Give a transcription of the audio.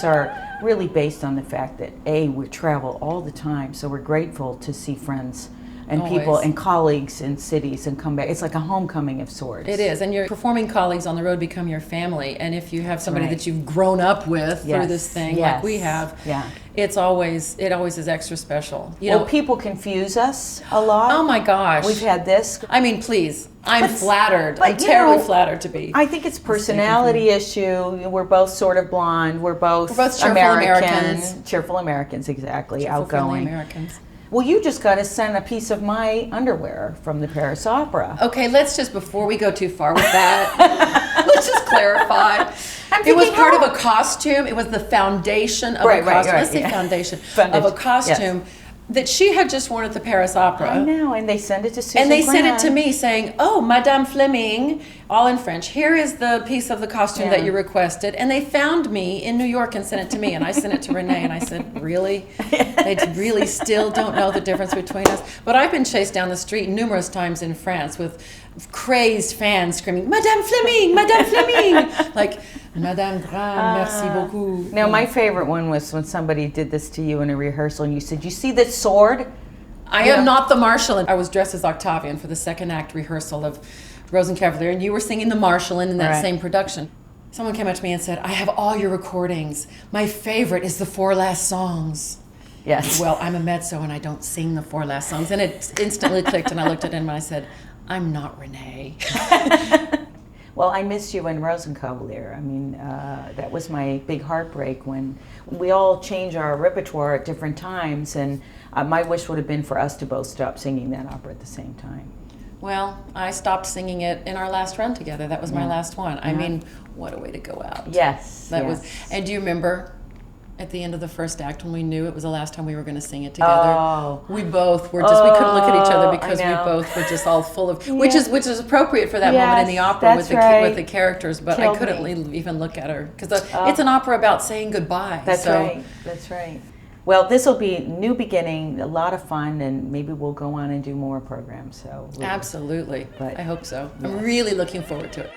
friendships are really based on the fact that we travel all the time, so we're grateful to see friends and people Always. and colleagues in cities and come back. It's like a homecoming of sorts. It is, and your performing colleagues on the road become your family. And if you have somebody Right. that you've grown up with through Yes, this thing, yes, like we have, yeah. it always is extra special. You Well, know, people confuse us a lot. oh my gosh, We've had this. I mean, please, I'm flattered. I'm but, you terribly know, flattered to be. I think it's personality issue. We're both sort of blonde. We're both cheerful Americans. Cheerful Americans, exactly. Cheerful, friendly outgoing. Americans. Well, you just got to send a piece of my underwear from the Paris Opera. Okay, let's just, before we go too far with that, let's just clarify. It was part of a costume. It was the foundation of a costume. Let's say foundation of a costume that she had just worn at the Paris Opera. I know, and they sent it to Susan And they Grant. sent it to me saying, "Oh, Madame Fleming," all in French, "here is the piece of the costume that you requested." And they found me in New York and sent it to me. And I sent it to Renee and I said, "Really? They really still don't know the difference between us?" But I've been chased down the street numerous times in France with crazed fans screaming, "Madame Fleming! Madame Fleming!" Like, "Madame Grande, merci beaucoup." Now, my favorite one was when somebody did this to you in a rehearsal and you said, "You see this sword?" I am not the Marshal. I was dressed as Octavian for the second act rehearsal of Rosenkavalier, and you were singing the Marshal in that same production. Someone came up to me and said, "I have all your recordings. My favorite is the 4 last songs." Yes. Well, I'm a mezzo and I don't sing the 4 last songs. And it instantly clicked, and I looked at him and I said, "I'm not Renee." Well, I missed you in Rosenkavalier. I mean, that was my big heartbreak when we all change our repertoire at different times, and my wish would have been for us to both stop singing that opera at the same time. Well, I stopped singing it in our last run together. That was my last one. I mean, what a way to go out. Yes. That was. And do you remember at the end of the first act when we knew it was the last time we were going to sing it together? Oh. We both were just, we couldn't look at each other because we I know. both were just all full of, which is appropriate for that moment in the opera with that's the characters, but Killed I couldn't me. even look at her because it's an opera about saying goodbye. That's right. That's right. Well, this will be new beginning, a lot of fun, and maybe we'll go on and do more programs. So Absolutely. But- I hope so. Yes. I'm really looking forward to it.